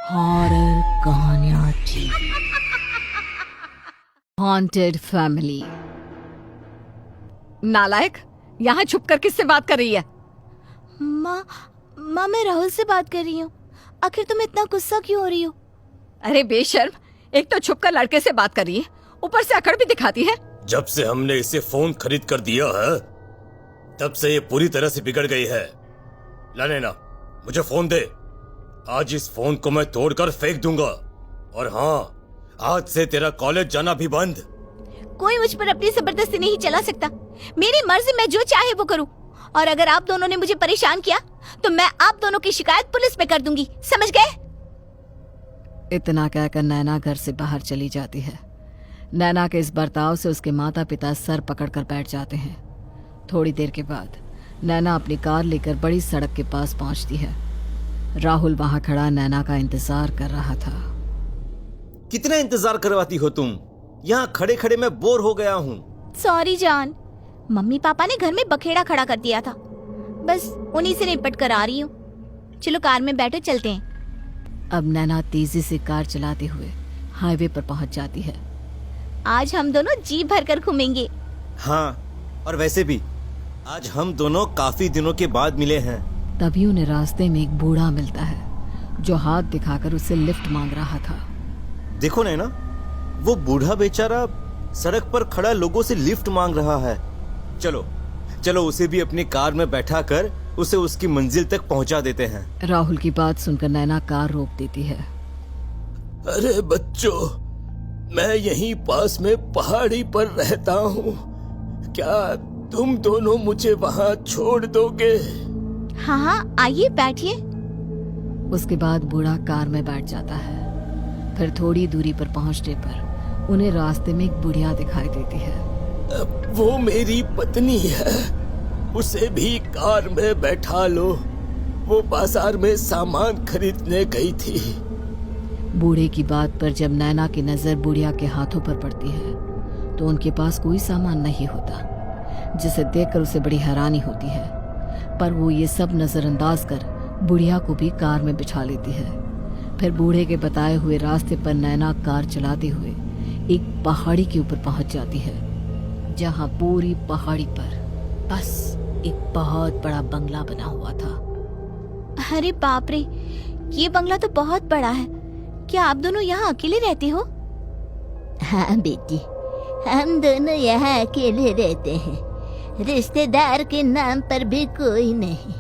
Horror कहानियां TV. Haunted family. नालायक, यहाँ छुप कर किससे बात कर रही है? माँ मैं राहुल से बात कर रही हूँ। आखिर तुम इतना गुस्सा क्यों हो रही हो? अरे बेशर्म, एक तो छुप कर लड़के से बात कर रही है, ऊपर से अकड़ भी दिखाती है। जब से हमने इसे फोन खरीद कर दिया है तब से ये पूरी तरह से बिगड़ गई है। ला नैना, मुझे फोन दे। आज इस फोन को मैं तोड़कर फेंक दूंगा। और हाँ, आज से तेरा कॉलेज जाना भी बंद। कोई मुझ पर अपनी जबरदस्ती नहीं चला सकता। मेरी मर्जी, मैं जो चाहे वो करूँ। और अगर आप दोनों ने मुझे परेशान किया तो मैं आप दोनों की शिकायत पुलिस में कर दूंगी, समझ गए? इतना कहकर नैना घर से बाहर चली जाती है। नैना के इस बर्ताव से उसके माता पिता सर पकड़कर बैठ जाते हैं। थोड़ी देर के बाद नैना अपनी कार लेकर बड़ी सड़क के पास पहुंचती है। राहुल वहां खड़ा नैना का इंतजार कर रहा था। कितना इंतजार करवाती हो तुम? यहाँ खड़े खड़े मैं बोर हो गया हूँ। सॉरी जान, मम्मी पापा ने घर में बखेड़ा खड़ा कर दिया था, बस उन्हीं से निपट कर आ रही हूँ। चलो कार में बैठो, चलते हैं। अब नैना तेजी से कार चलाते हुए हाईवे पर पहुंच जाती है। आज हम दोनों जी भर कर घूमेंगे। हाँ, और वैसे भी आज हम दोनों काफी दिनों के बाद मिले हैं। तभी उन्हें रास्ते में एक बूढ़ा मिलता है जो हाथ दिखाकर उससे लिफ्ट मांग रहा था। देखो नैना, वो बूढ़ा बेचारा सड़क पर खड़ा लोगों से लिफ्ट मांग रहा है। चलो चलो उसे भी अपनी कार में बैठा कर उसे उसकी मंजिल तक पहुंचा देते हैं। राहुल की बात सुनकर नैना कार रोक देती है। अरे बच्चों, मैं यहीं पास में पहाड़ी पर रहता हूँ। क्या तुम दोनों मुझे वहाँ छोड़ दोगे? हाँ हाँ, आइए बैठिए। उसके बाद बूढ़ा कार में बैठ जाता है। फिर थोड़ी दूरी पर पहुंचने पर उन्हें रास्ते में एक बुढ़िया दिखाई देती है। वो मेरी पत्नी है, उसे भी कार में बैठा लो। वो बाजार में सामान खरीदने गई थी। बूढ़े की बात पर जब नैना की नजर बुढ़िया के हाथों पर पड़ती है तो उनके पास कोई सामान नहीं होता, जिसे देखकर उसे बड़ी हैरानी होती है। पर वो ये सब नजरअंदाज कर बुढ़िया को भी कार में बिठा लेती है। फिर बूढ़े के बताए हुए रास्ते पर नैना कार चलाते हुए एक पहाड़ी के ऊपर पहुंच जाती है, जहां पूरी पहाड़ी पर बस एक बहुत बड़ा बंगला बना हुआ था। अरे बाप रे, ये बंगला तो बहुत बड़ा है। क्या आप दोनों यहाँ अकेले रहते हो? हाँ बेटी, हम दोनों यहाँ अकेले रहते हैं। रिश्तेदार के नाम पर भी कोई नहीं।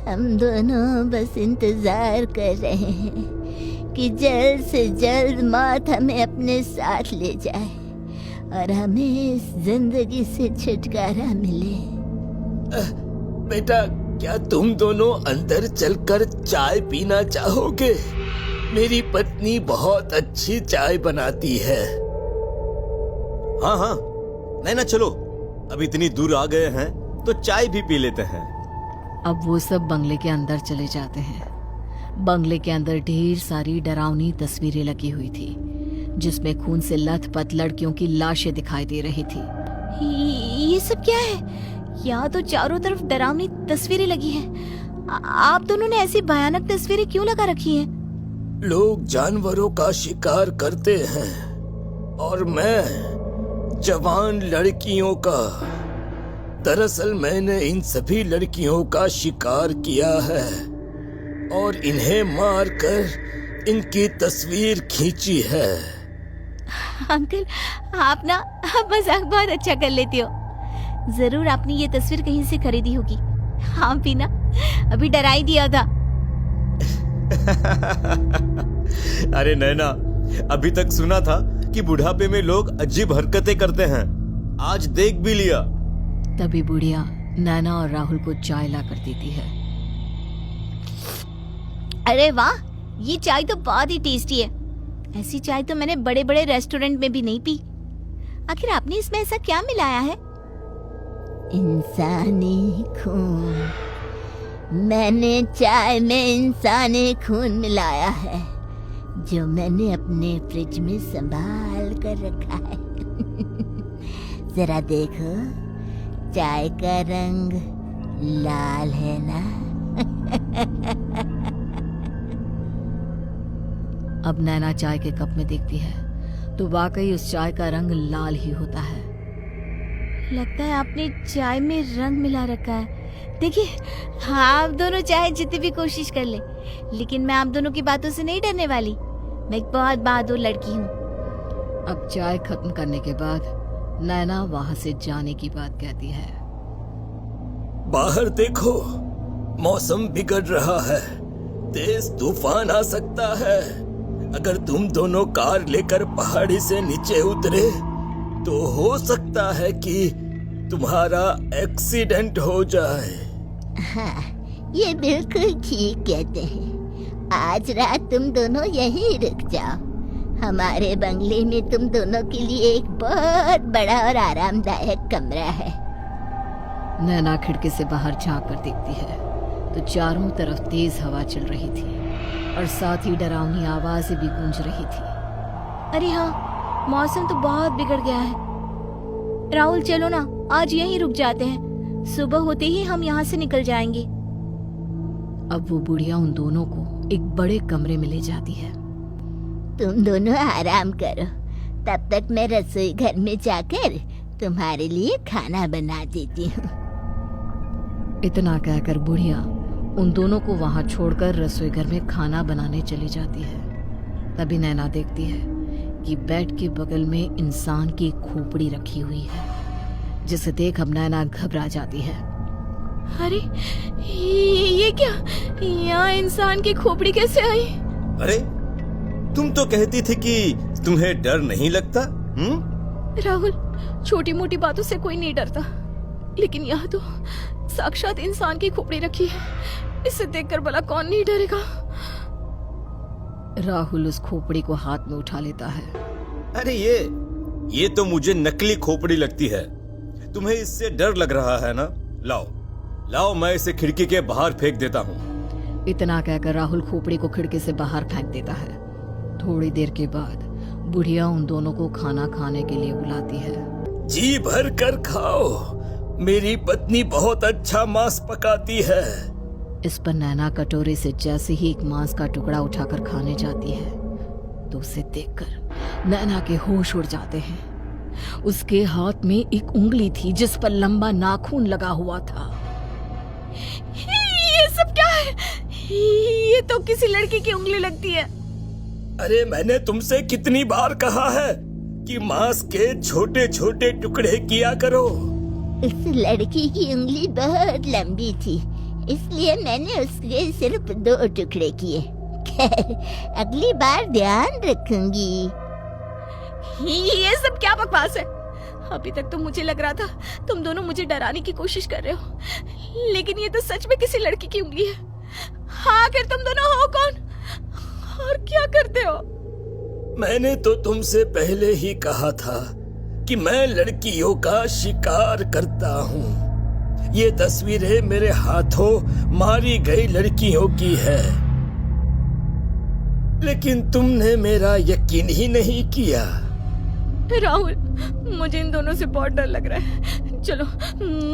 हम दोनों बस इंतजार कर रहे हैं कि जल्द से जल्द मौत हमें अपने साथ ले जाए और हमें इस जिंदगी से छुटकारा मिले। बेटा, क्या तुम दोनों अंदर चलकर चाय पीना चाहोगे? मेरी पत्नी बहुत अच्छी चाय बनाती है। हाँ हाँ, नैना चलो, अब इतनी दूर आ गए हैं तो चाय भी पी लेते हैं। अब वो सब बंगले के अंदर चले जाते हैं। बंगले के अंदर ढेर सारी डरावनी तस्वीरें लगी हुई थी, जिसमें खून से लथपथ लड़कियों की लाशें दिखाई दे रही थी। ये सब क्या है? यहाँ तो चारों तरफ डरावनी तस्वीरें लगी हैं। आप दोनों ने ऐसी भयानक तस्वीरें क्यों लगा रखी हैं? लोग जानवरों का शिकार करते हैं और मैं जवान लड़कियों का। दरअसल मैंने इन सभी लड़कियों का शिकार किया है और इन्हें मारकर इनकी तस्वीर खींची है। अंकल, आप मजाक बहुत अच्छा कर लेते हो। जरूर आपने ये तस्वीर कहीं से खरीदी होगी। हाँ भी ना, अभी डरा ही दिया था। अरे नैना, अभी तक सुना था कि बुढ़ापे में लोग अजीब हरकतें करते हैं, आज देख भी लिया। तभी बुढ़िया नैना और राहुल को चाय ला कर देती है। अरे वाह, ये चाय तो बहुत ही टेस्टी है। ऐसी चाय तो मैंने बड़े बड़े रेस्टोरेंट में भी नहीं पी। आखिर आपने इसमें ऐसा क्या मिलाया है? इंसानी खून। मैंने चाय में इंसानी खून मिलाया है, जो मैंने अपने फ्रिज में संभाल कर रखा है। जरा देखो, चाय का रंग लाल है ना? अब नैना चाय के कप में देखती है तो वाकई उस चाय का रंग लाल ही होता है। लगता है आपने चाय में रंग मिला रखा है। देखिए, आप दोनों चाहे जितनी भी कोशिश कर ले, लेकिन मैं आप दोनों की बातों से नहीं डरने वाली। मैं एक बहुत बहादुर लड़की हूँ। अब चाय खत्म करने के बाद नैना वहां से जाने की बात कहती है। बाहर देखो, मौसम बिगड़ रहा है, तेज तूफान आ सकता है। अगर तुम दोनों कार लेकर पहाड़ी से नीचे उतरे तो हो सकता है कि तुम्हारा एक्सीडेंट हो जाए। हाँ, ये बिल्कुल ठीक कहते हैं। आज रात तुम दोनों यहीं रुक जाओ। हमारे बंगले में तुम दोनों के लिए एक बहुत बड़ा और आरामदायक कमरा है। नैना खिड़की से बाहर झांक कर देखती है तो चारों तरफ तेज हवा चल रही थी और साथ ही डरावनी आवाजें भी गूंज रही थी। अरे हाँ, मौसम तो बहुत बिगड़ गया है। राहुल चलो ना, आज यहीं रुक जाते हैं। सुबह होते ही हम यहाँ से निकल जाएंगे। अब वो बुढ़िया उन दोनों को एक बड़े कमरे में ले जाती है। तुम दोनों आराम करो, तब तक मैं रसोई घर में जाकर तुम्हारे लिए खाना बना देती हूँ। इतना कहकर बुढ़िया उन दोनों को वहां छोड़कर रसोई घर में खाना बनाने चली जाती है। तभी नैना देखती है कि बेड के बगल में इंसान की खोपड़ी रखी हुई है, जिसे देख अब नैना घबरा जाती है। अरे ये क्या? यहाँ इंसान की खोपड़ी कैसे आई? अरे तुम तो कहती थी कि तुम्हें डर नहीं लगता। राहुल, छोटी मोटी बातों से कोई नहीं डरता, लेकिन यहाँ तो साक्षात इंसान की खोपड़ी रखी है। इसे देखकर भला कौन नहीं डरेगा। राहुल उस खोपड़ी को हाथ में उठा लेता है। अरे ये तो मुझे नकली खोपड़ी लगती है। तुम्हें इससे डर लग रहा है ना? लाओ मैं इसे खिड़की के बाहर फेंक देता हूँ। इतना कहकर राहुल खोपड़ी को खिड़की से बाहर फेंक देता है। थोड़ी देर के बाद बुढ़िया उन दोनों को खाना खाने के लिए बुलाती है। जी भर कर खाओ, मेरी पत्नी बहुत अच्छा मांस पकाती है। इस पर नैना कटोरे से जैसे ही एक मांस का टुकड़ा उठाकर खाने जाती है तो उसे देखकर नैना के होश उड़ जाते हैं। उसके हाथ में एक उंगली थी जिस पर लंबा नाखून लगा हुआ था। ये सब क्या है? ये तो किसी लड़की की उंगली लगती है। अरे मैंने तुमसे कितनी बार कहा है कि मांस के छोटे छोटे टुकड़े किया करो। उस लड़की की उंगली बहुत लंबी थी, इसलिए मैंने उसके सिर्फ 2 टुकड़े किए। खैर, अगली बार ध्यान रखूंगी। ये सब क्या बकवास है? अभी तक तो मुझे लग रहा था तुम दोनों मुझे डराने की कोशिश कर रहे हो, लेकिन ये तो सच में किसी लड़की की उंगली है। आखिर तुम दोनों हो कौन और क्या करते हो? मैंने तो तुमसे पहले ही कहा था कि मैं लड़कियों का शिकार करता हूँ। ये तस्वीरें मेरे हाथों मारी गई लड़कियों की है, लेकिन तुमने मेरा यकीन ही नहीं किया। राहुल, मुझे इन दोनों से बहुत डर लग रहा है। चलो,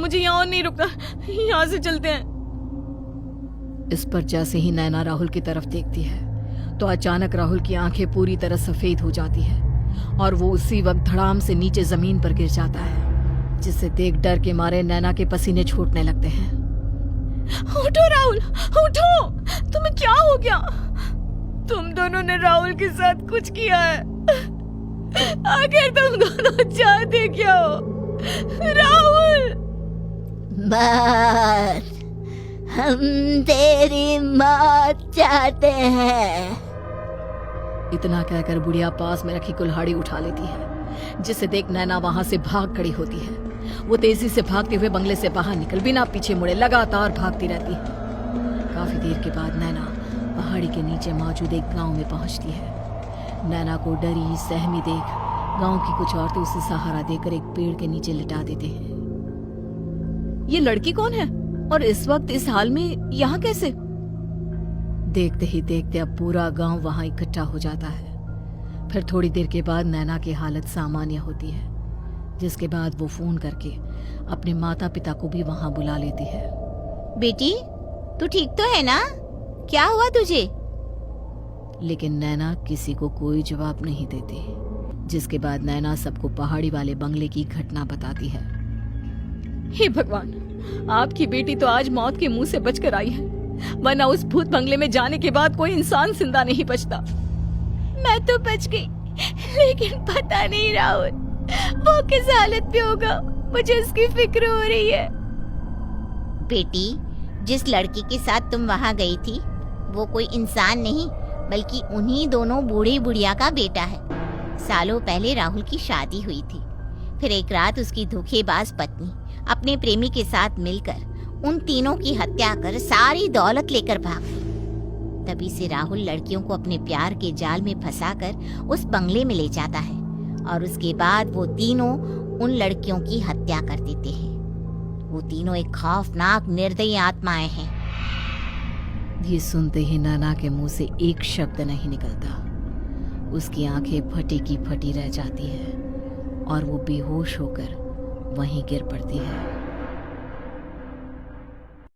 मुझे यहाँ और नहीं रुकना, यहाँ से चलते हैं। इस पर जैसे ही नैना राहुल की तरफ देखती है तो अचानक राहुल की आंखें पूरी तरह सफेद हो जाती है और वो उसी वक्त धड़ाम से नीचे जमीन पर गिर जाता है, जिसे देख डर के मारे नैना के पसीने छूटने लगते हैं। उठो राहुल, उठो! तुम्हें क्या हो गया? तुम दोनों ने राहुल के साथ कुछ किया है। आखिर तुम दोनों चाहते क्या हो? राहुल! मार, हम तेरी मौत चाहते हैं। इतना कहकर बुढ़िया पास में रखी कुल्हाड़ी उठा लेती है, जिसे देख नैना वहां से भाग खड़ी होती है। वो तेजी से भागते हुए बंगले से बाहर निकल बिना पीछे मुड़े लगातार भागती रहती है। काफी देर के बाद नैना पहाड़ी के नीचे मौजूद एक गांव में पहुंचती है। नैना को डरी सहमी देख गांव की कुछ औरतें उसे सहारा देकर एक पेड़ के नीचे लिटा देते हैं। ये लड़की कौन है और इस वक्त इस हाल में यहाँ कैसे? देखते ही देखते अब पूरा गांव वहां इकट्ठा हो जाता है। फिर थोड़ी देर के बाद नैना की हालत सामान्य होती है, जिसके बाद वो फोन करके अपने माता पिता को भी वहां बुला लेती है। बेटी, तू ठीक तो है ना? क्या हुआ तुझे? लेकिन नैना किसी को कोई जवाब नहीं देती, जिसके बाद नैना सबको पहाड़ी वाले बंगले की घटना बताती है। हे भगवान, आपकी बेटी तो आज मौत के मुंह से बचकर आई है, वरना उस भूत बंगले में जाने के बाद कोई इंसान जिंदा नहीं बचता। मैं तो बच गई, लेकिन पता नहीं राहुल वो किस हालत में होगा, मुझे उसकी फिक्र हो रही है। बेटी, जिस लड़की के साथ तुम वहाँ गई थी वो कोई इंसान नहीं बल्कि उन्हीं दोनों बूढ़े बुढ़िया का बेटा है। सालों पहले राहुल की शादी हुई थी, फिर एक रात उसकी धोखेबाज पत्नी अपने प्रेमी के साथ मिलकर उन तीनों की हत्या कर सारी दौलत लेकर भाग गई। तभी से राहुल लड़कियों को अपने प्यार के जाल में फंसाकर उस बंगले में ले जाता है और उसके बाद वो तीनों उन लड़कियों की हत्या कर देते हैं। वो तीनों एक खौफनाक निर्दयी आत्माएं हैं। ये सुनते ही नैना के मुंह से एक शब्द नहीं निकलता। उसकी आंखें फटी की फटी रह जाती है और वो बेहोश होकर वहीं गिर पड़ती है।